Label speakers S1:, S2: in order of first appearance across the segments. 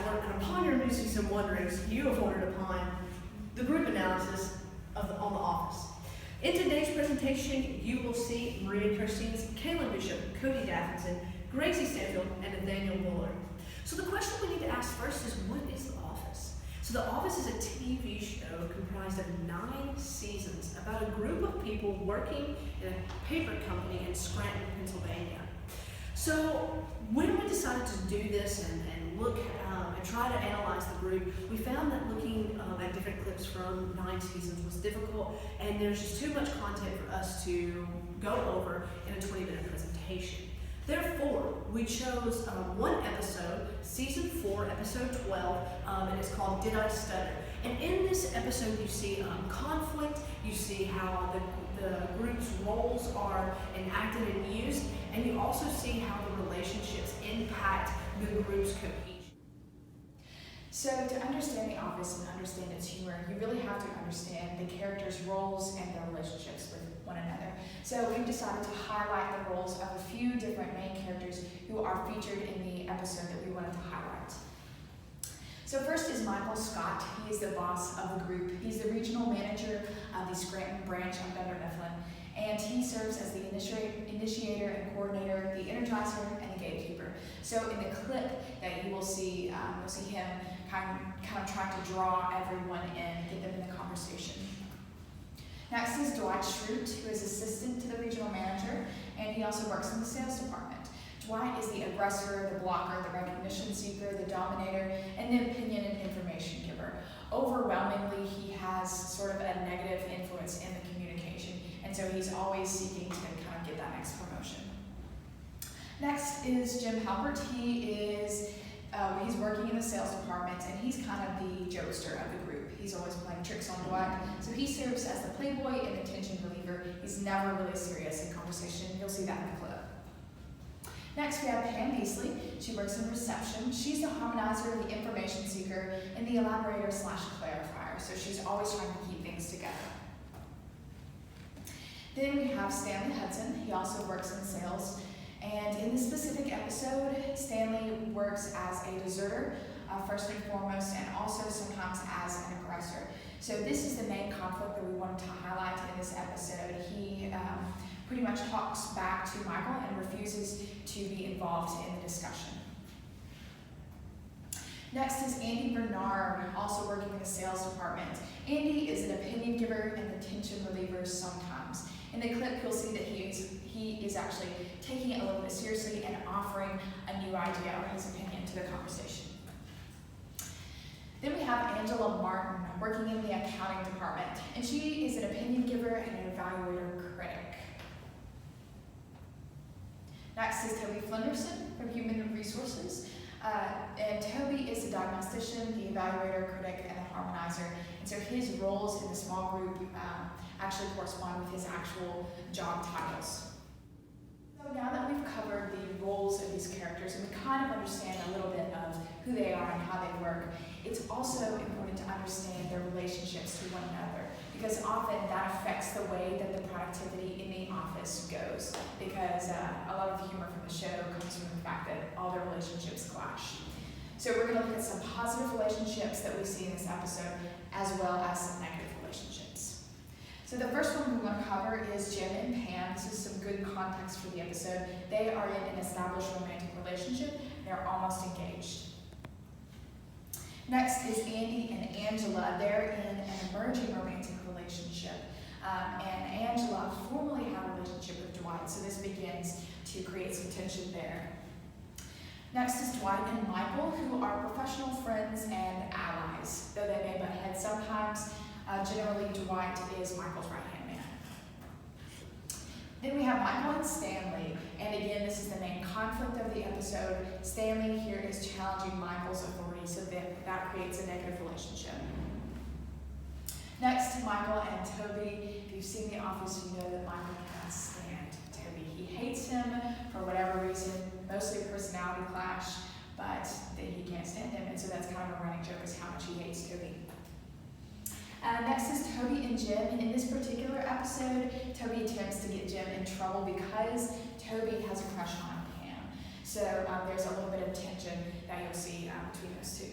S1: and upon your musings and wonderings, you have wondered upon the group analysis on the office. In today's presentation, you will see Maria Kersteins, Kaylen Bishop, Cody Daffinson, Gracie Stanfield, and Nathaniel Bullard. So the question we need to ask first is, what is The Office? So The Office is a TV show comprised of 9 seasons about a group of people working in a paper company in Scranton, Pennsylvania. So when we decided to do this and look and try to analyze the group, we found that looking at different clips from 9 seasons was difficult, and there's just too much content for us to go over in a 20-minute presentation. Therefore, we chose one episode, season 4, episode 12, and it's called Did I Stutter? And in this episode, you see conflict, you see how the group's roles are enacted and used, and you also see how the relationships impact the group's cohesion.
S2: So to understand The Office and understand its humor, you really have to understand the characters' roles and their relationships with one another. So we've decided to highlight the roles of a few different main characters who are featured in the episode that we wanted to highlight. So first is Michael Scott. He is the boss of the group. He's the regional manager of the Scranton branch of Dunder Mifflin, and he serves as the initiator and coordinator, the energizer, and the gatekeeper. So in the clip that you will see, you'll see him kind of trying to draw everyone in, get them in the conversation. Next is Dwight Schrute, who is assistant to the regional manager, and he also works in the sales department. Dwight is the aggressor, the blocker, the recognition seeker, the dominator, and the opinion and information giver. Overwhelmingly, he has sort of a negative influence in the communication, and so he's always seeking to kind of get that next promotion. Next is Jim Halpert. He's working in the sales department, and he's kind of the jokester of the group. He's always playing tricks on Dwight, so he serves as the playboy and attention reliever. He's never really serious in conversation. You'll see that in the clip. Next, we have Pam Beasley. She works in reception. She's the harmonizer, the information seeker, and the elaborator / clarifier. So she's always trying to keep things together. Then we have Stanley Hudson. He also works in sales. And in this specific episode, Stanley works as a deserter, first and foremost, and also sometimes as an aggressor. So this is the main conflict that we wanted to highlight in this episode. He pretty much talks back to Michael and refuses to be involved in the discussion. Next is Andy Bernard, also working in the sales department. Andy is an opinion giver and the tension reliever sometimes. In the clip, you'll see that he is actually taking it a little bit seriously and offering a new idea or his opinion to the conversation. Then we have Angela Martin working in the accounting department, and she is an opinion giver and an evaluator critic. Next is Toby Flenderson from Human Resources. And Toby is the diagnostician, the evaluator, critic, and the harmonizer. And so his roles in the small group actually correspond with his actual job titles. So now that we've covered the roles of these characters and we kind of understand a little bit of who they are and how they work, it's also important to understand their relationships to one another, because often that affects the way that the productivity in the office goes, because a lot of the humor from the show comes from the fact that all their relationships clash. So we're going to look at some positive relationships that we see in this episode, as well as some negative relationships. So the first one we want to cover is Jim and Pam. This is some good context for the episode. They are in an established romantic relationship. They're almost engaged. Next is Andy and Angela. They're in an emerging romantic relationship. And Angela formerly had a relationship with Dwight, so this begins to create some tension there. Next is Dwight and Michael, who are professional friends and allies. Though they may butt heads sometimes, generally Dwight is Michael's right-hand man. Then we have Michael and Stanley, and again, this is the main conflict of the episode. Stanley here is challenging Michael's authority, so that creates a negative relationship. Next, Michael and Toby. If you've seen The Office, you know that Michael cannot stand Toby. He hates him for whatever reason, mostly a personality clash, but that he can't stand him, and so that's kind of a running joke, is how much he hates Toby. Next is Toby and Jim, and in this particular episode, Toby attempts to get Jim in trouble because Toby has a crush on Pam. So there's a little bit of tension that you'll see between those two.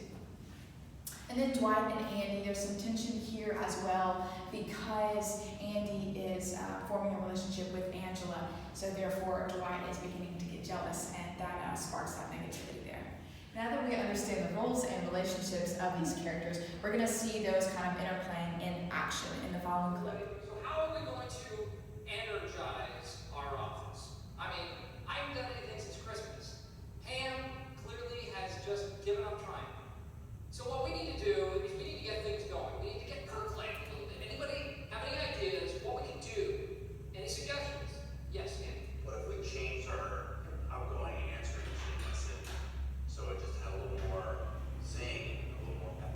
S2: And then Dwight and Andy, there's some tension here as well because Andy is forming a relationship with Angela. So therefore, Dwight is beginning to get jealous, and that sparks that negativity there. Now that we understand the roles and relationships of these characters, we're going to see those kind of interplaying in action in the following clip.
S3: So how are we going to energize our office? I mean, I haven't done anything since Christmas. Pam clearly has just given up trying. So what we need to do is we need to get things going. We need to get percolating a little bit. Anybody have any ideas what we can do? Any suggestions? Yes, Andy.
S4: What if we change our outgoing answering machine message so it just had a little more zing, a little more pep?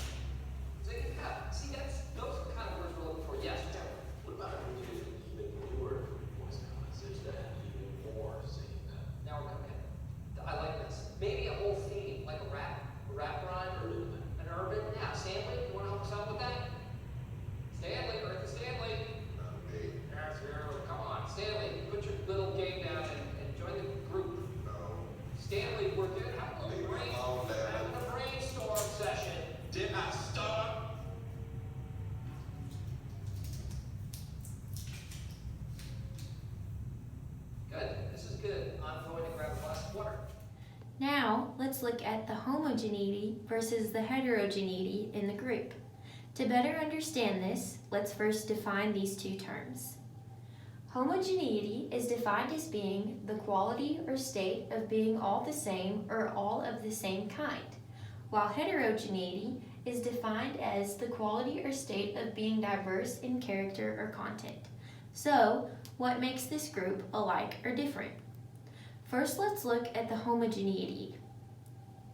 S3: Zing and pep. See, those are the kind of words we're looking for. Yes, definitely.
S4: What about if we do an even newer voice message that had even more zing and pep?
S3: Now we're cooking. I like this. Maybe a whole theme, like a rap rhyme, or an urban. Yeah, Stanley, you want to help us out with that? Stanley, Earth Stanley.
S4: Me.
S3: Yes, come on, Stanley, put your little game down and join the group.
S4: No.
S3: Stanley, we're good. Having
S4: Leave me alone, Dad.
S3: having a brainstorm session.
S4: Did I stop?
S3: Good. This is good. I'm going to grab a glass of water.
S5: Now, let's look at the homogeneity versus the heterogeneity in the group. To better understand this, let's first define these two terms. Homogeneity is defined as being the quality or state of being all the same or all of the same kind, while heterogeneity is defined as the quality or state of being diverse in character or content. So, what makes this group alike or different? First, let's look at the homogeneity.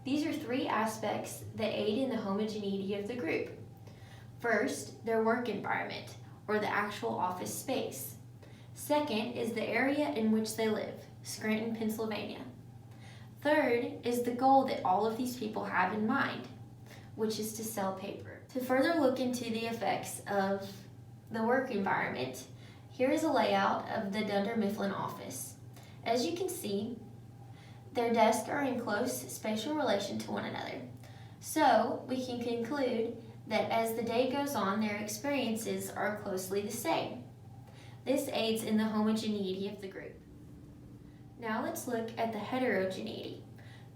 S5: These are three aspects that aid in the homogeneity of the group. First, their work environment, or the actual office space. Second is the area in which they live, Scranton, Pennsylvania. Third is the goal that all of these people have in mind, which is to sell paper. To further look into the effects of the work environment, here is a layout of the Dunder Mifflin office. As you can see, their desks are in close spatial relation to one another. So, we can conclude that as the day goes on, their experiences are closely the same. This aids in the homogeneity of the group. Now let's look at the heterogeneity.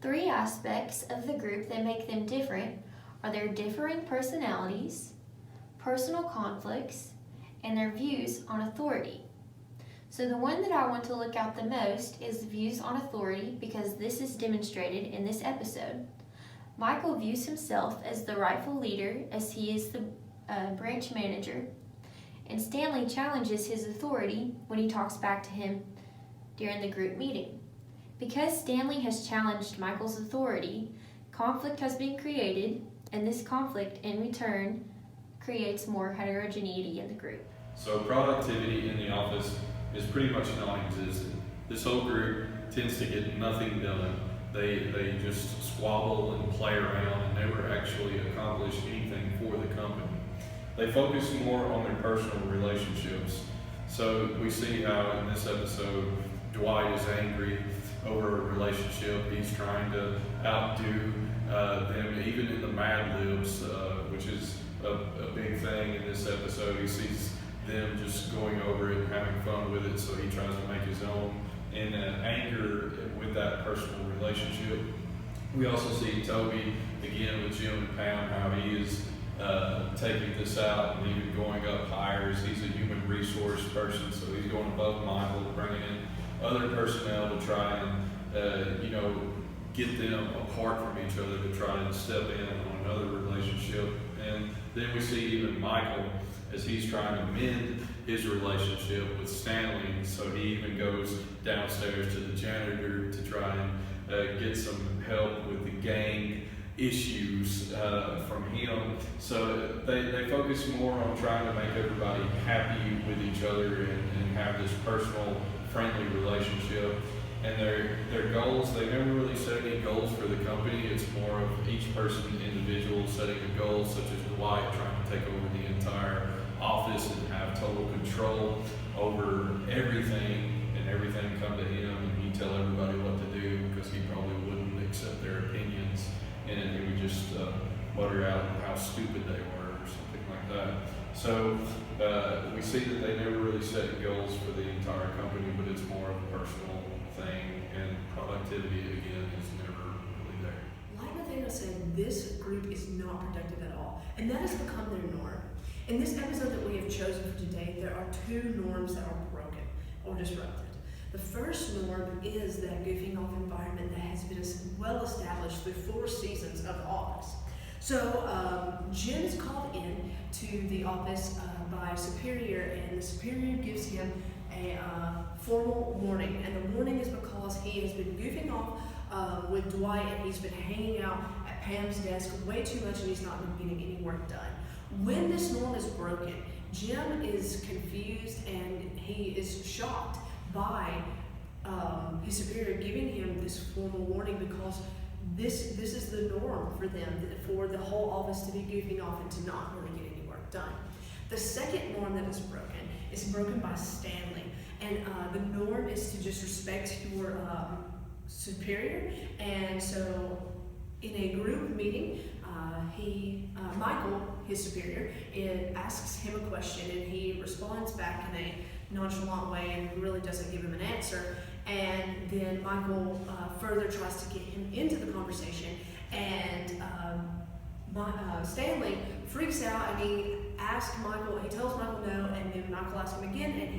S5: Three aspects of the group that make them different are their differing personalities, personal conflicts, and their views on authority. So the one that I want to look at the most is views on authority because this is demonstrated in this episode. Michael views himself as the rightful leader as he is the branch manager, and Stanley challenges his authority when he talks back to him during the group meeting. Because Stanley has challenged Michael's authority, conflict has been created, and this conflict in return creates more heterogeneity in the group.
S6: So productivity in the office is pretty much non-existent. This whole group tends to get nothing done. They just squabble and play around and never actually accomplish anything for the company. They focus more on their personal relationships. So we see how in this episode, Dwight is angry over a relationship. He's trying to outdo them, even in the Mad Libs, which is a big thing in this episode. He sees them just going over it and having fun with it, so he tries to make his own in anger with that personal relationship. We also see Toby, again with Jim and Pam, how he is taking this out and even going up higher. He's a human resource person, so he's going above Michael, bringing in other personnel to try and get them apart from each other, to try and step in on another relationship. And then we see even Michael as he's trying to mend his relationship with Stanley, so he even goes downstairs to the janitor to try and get some help with the gang issues from him. So they focus more on trying to make everybody happy with each other and have this personal, friendly relationship. And their goals, they never really set any goals for the company. It's more of each person individual setting a goal, such as Dwight trying to take over the entire office and have total control over everything, and everything come to him and he tell everybody what to do because he probably wouldn't accept their opinions, and he would just butter out how stupid they were or something like that. So we see that they never really set goals for the entire company, but it's more of a personal thing, and productivity again is never really there.
S1: Like Nathaniel said, this group is not productive at all, and that has become their norm. In this episode that we have chosen for today, there are two norms that are broken or disrupted. The first norm is that goofing off environment that has been well established through 4 seasons of The Office. So Jim is called in to the office by a superior, and the superior gives him a formal warning. And the warning is because he has been goofing off with Dwight, and he's been hanging out at Pam's desk way too much, and he's not been getting any work done. When this norm is broken, Jim is confused and he is shocked by his superior giving him this formal warning, because this is the norm for them, for the whole office to be goofing off and to not really get any work done. The second norm that is broken by Stanley, and the norm is to just respect your superior. And so in a group meeting, Michael, his superior, asks him a question, and he responds back in a nonchalant way and really doesn't give him an answer. And then Michael further tries to get him into the conversation, and Stanley freaks out, and he tells Michael no, and then Michael asks him again, and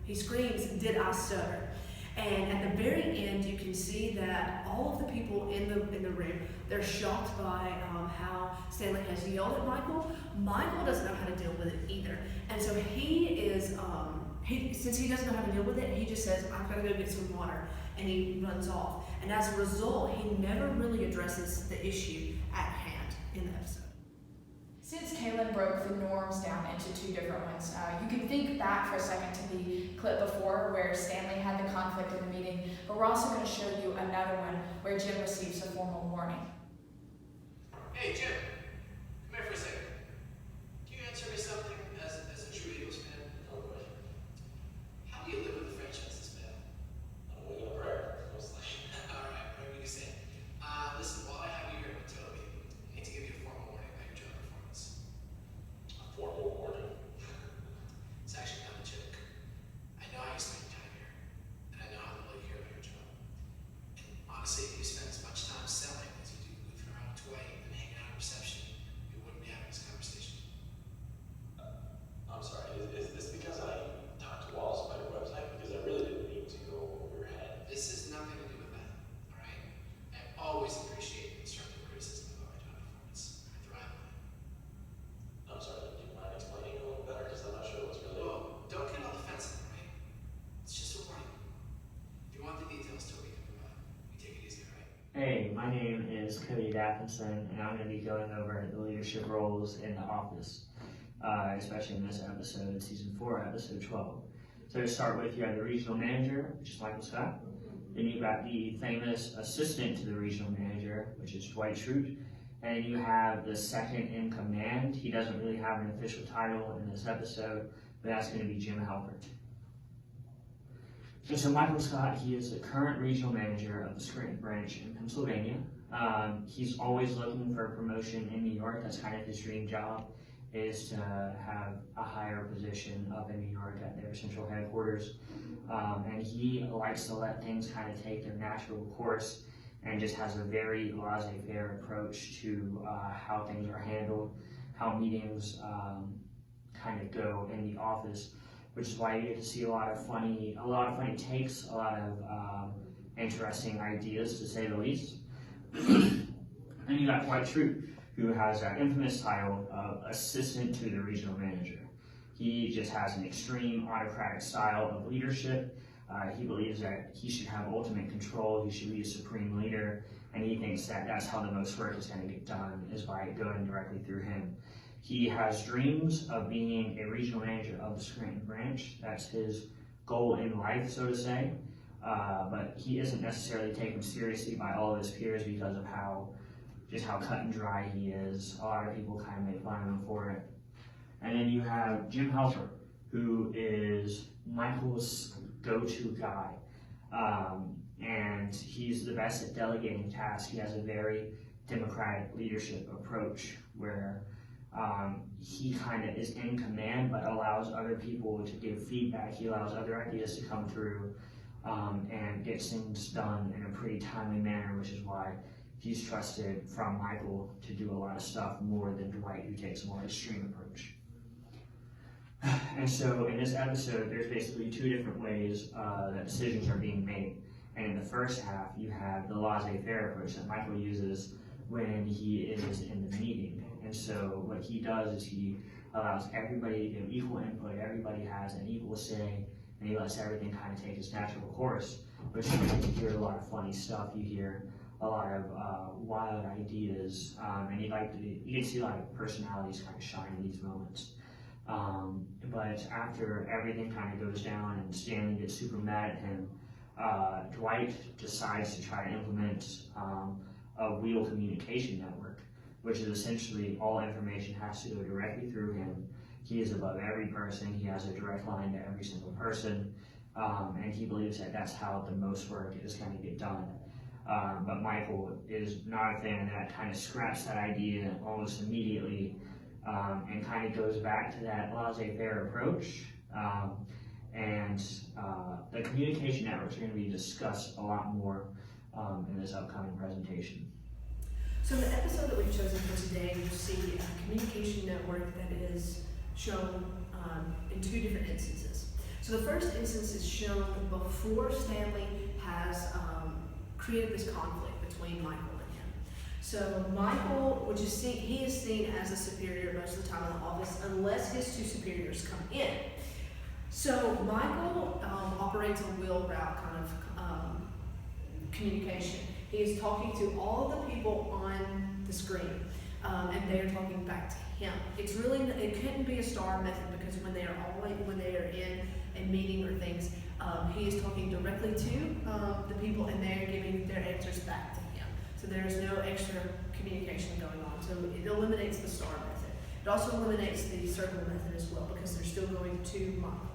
S1: he screams, "Did I stutter?" And at the very end, you can see that all of the people in the room, they're shocked by how Stanley has yelled at Michael. Michael doesn't know how to deal with it either, and so since he doesn't know how to deal with it, he just says, "I've got to go get some water," and he runs off. And as a result, he never really addresses the issue at hand in the episode.
S2: Since Kaylen broke the norms down into 2 different ones, you can think back for a second to the clip before where Stanley had the conflict in the meeting, but we're also going to show you another one where Jim receives a formal warning.
S4: Hey, Jim, come here for a second. Can you answer me something as a true Eagles fan? No question. How do you live with the franchise this bad? I'm living a prayer, mostly. All right, whatever you say. Listen, while I have you here with Toby, I need to give you a formal warning about your job performance. A formal warning? It's actually not a joke. I know how you spend your time here, and I know how little you care about your job. And honestly, if you spend as much time selling as you do goofing around with Dwight and hanging out at reception, we wouldn't be having this conversation. I'm sorry, is this because I talked to Wallace about your website? Because I really didn't mean to go over your head. This has nothing to do with that, alright? I always appreciate constructive criticism about my job performance. I thrive on it. I'm sorry, do you mind explaining a little better? Because I'm not sure what's really... Well, don't get on the fence, right? It's just a warning. If you want the details, Toby can provide. You take it easy, alright?
S7: Hey, my name is Cody Daffinson, and I'm going to be going over the leadership roles in The Office, especially in this episode, Season 4, Episode 12. So to start with, you have the regional manager, which is Michael Scott. Then you've got the famous assistant to the regional manager, which is Dwight Schrute. And you have the second in command. He doesn't really have an official title in this episode, but that's going to be Jim Halpert. So Michael Scott, he is the current regional manager of the Scranton branch in Pennsylvania. He's always looking for a promotion in New York. That's kind of his dream job, is to have a higher position up in New York at their central headquarters. And he likes to let things kind of take their natural course, and just has a very laissez-faire approach to how things are handled, how meetings kind of go in the office, which is why you get to see a lot of funny takes, a lot of interesting ideas, to say the least. And you got Dwight Schrute, who has that infamous title of assistant to the regional manager. He just has an extreme autocratic style of leadership. He believes that he should have ultimate control, he should be a supreme leader, and he thinks that that's how the most work is going to get done, is by going directly through him. He has dreams of being a regional manager of the Scranton branch. That's his goal in life, so to say. But he isn't necessarily taken seriously by all of his peers because of how cut and dry he is. A lot of people kind of make fun of him for it. And then you have Jim Halpert, who is Michael's go-to guy. and he's the best at delegating tasks. He has a very democratic leadership approach where he kind of is in command but allows other people to give feedback. He allows other ideas to come through and gets things done in a pretty timely manner, which is why he's trusted from Michael to do a lot of stuff more than Dwight, who takes a more extreme approach. And so in this episode, there's basically two different ways that decisions are being made. And in the first half, you have the laissez-faire approach that Michael uses when he is in the meeting. And so what he does is he allows everybody to give equal input, everybody has an equal say, and he lets everything kind of take its natural course, which you hear a lot of funny stuff, you hear a lot of wild ideas, and you can see a lot of personalities kind of shine in these moments. But after everything kind of goes down and Stanley gets super mad at him, Dwight decides to try to implement a wheel communication network, which is essentially all information has to go directly through him. He is above every person, he has a direct line to every single person, and he believes that that's how the most work is going to get done. But Michael is not a fan of that, kind of scraps that idea almost immediately, and kind of goes back to that laissez-faire approach. The communication networks are going to be discussed a lot more in this upcoming presentation.
S1: So the episode that we've chosen for today, you'll see a communication network that is shown in two different instances. So the first instance is shown before Stanley has created this conflict between Michael and him. So Michael, he is seen as a superior most of the time in the office unless his two superiors come in. So Michael operates a wheel route kind of communication. He is talking to all the people on the screen, and they are talking back to him. It couldn't be a star method because when they are in a meeting or things, he is talking directly to the people, and they are giving their answers back to him. So there is no extra communication going on. So it eliminates the star method. It also eliminates the circle method as well because they're still going to Michael.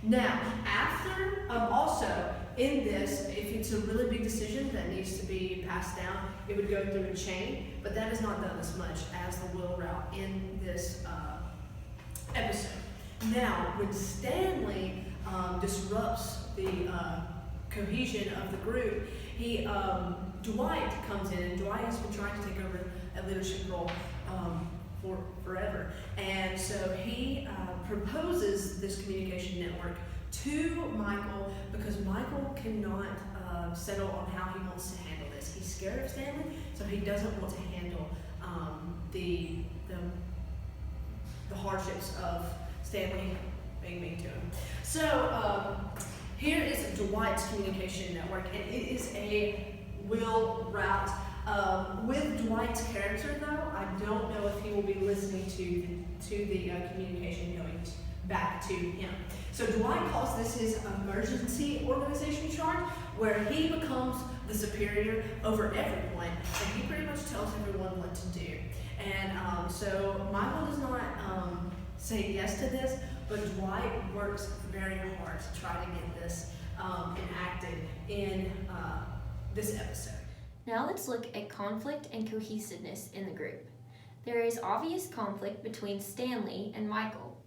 S1: Now, after, also in this, if it's a really big decision that needs to be passed down, it would go through a chain, but that is not done as much as the wheel route in this episode. Now, when Stanley disrupts the cohesion of the group, Dwight comes in, and Dwight has been trying to take over a leadership role for forever. And so he proposes this communication network to Michael because Michael cannot settle on how he wants to handle this. He's scared of Stanley, so he doesn't want to handle the hardships of Stanley being mean to him. So here is Dwight's communication network, and it is a wheel route. With Dwight's character, though, I don't know if he will be listening to the communication going back to him. So Dwight calls this his emergency organization chart, where he becomes the superior over everyone, and he pretty much tells everyone what to do. And so Michael does not say yes to this, but Dwight works very hard to try to get this enacted in this episode.
S5: Now let's look at conflict and cohesiveness in the group. There is obvious conflict between Stanley and Michael.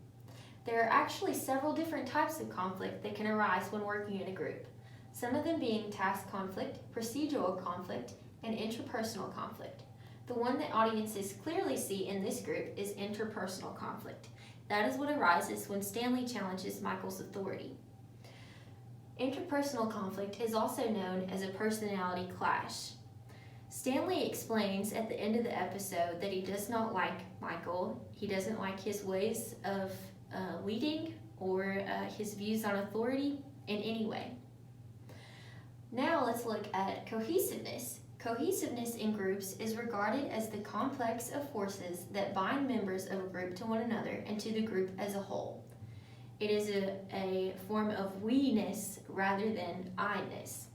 S5: There are actually several different types of conflict that can arise when working in a group, some of them being task conflict, procedural conflict, and interpersonal conflict. The one that audiences clearly see in this group is interpersonal conflict. That is what arises when Stanley challenges Michael's authority. Interpersonal conflict is also known as a personality clash. Stanley explains at the end of the episode that he does not like Michael. He doesn't like his ways of leading or his views on authority in any way. Now let's look at cohesiveness. Cohesiveness in groups is regarded as the complex of forces that bind members of a group to one another and to the group as a whole. It is a form of we-ness rather than I-ness.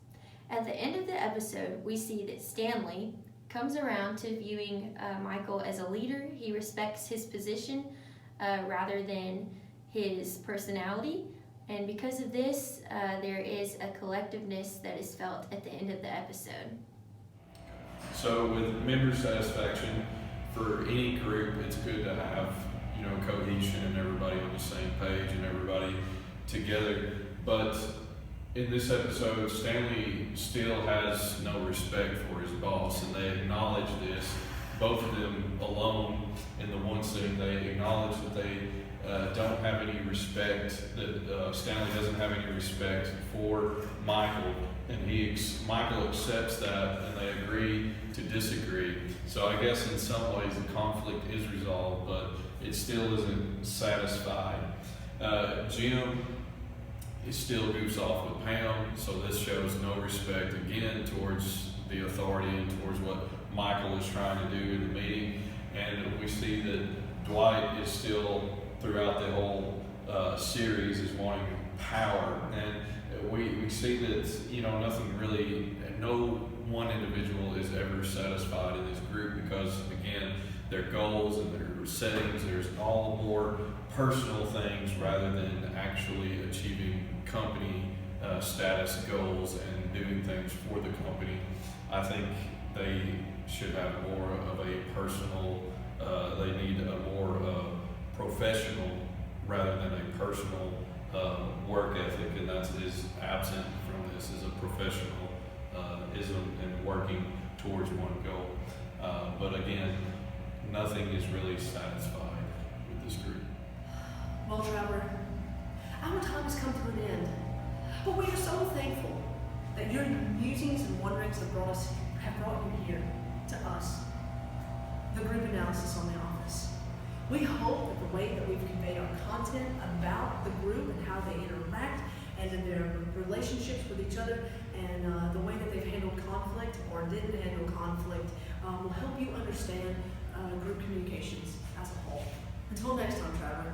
S5: At the end of the episode, we see that Stanley comes around to viewing Michael as a leader. He respects his position rather than his personality. And because of this, there is a collectiveness that is felt at the end of the episode.
S6: So with member satisfaction, for any group, it's good to have, cohesion and everybody on the same page and everybody together. But in this episode, Stanley still has no respect for his boss, and they acknowledge this. Both of them alone in the one scene, they acknowledge that they don't have any respect, that Stanley doesn't have any respect for Michael, and Michael accepts that, and they agree to disagree. So I guess in some ways the conflict is resolved, but it still isn't satisfied. Jim is still goofs off with Pam, so this shows no respect again towards the authority and towards what Michael is trying to do in the meeting. And we see that Dwight is still, throughout the whole series, is wanting power. And we see that, nothing really, no one individual is ever satisfied in this group because, again, their goals and their settings, there's all more personal things rather than actually achieving company status goals and doing things for the company. I think they should have more of a personal, they need a more professional rather than a personal work ethic, and that is absent from this, is a professionalism and working towards one goal. But again, nothing is really satisfied with this group.
S1: Well, Trevor, our time has come to an end, but we are so thankful that your musings and wonderings have brought you here to us, the group analysis on The Office. We hope that the way that we've conveyed our content about the group and how they interact and in their relationships with each other and the way that they've handled conflict or didn't handle conflict will help you understand group communications as a whole. Until next time, Trevor.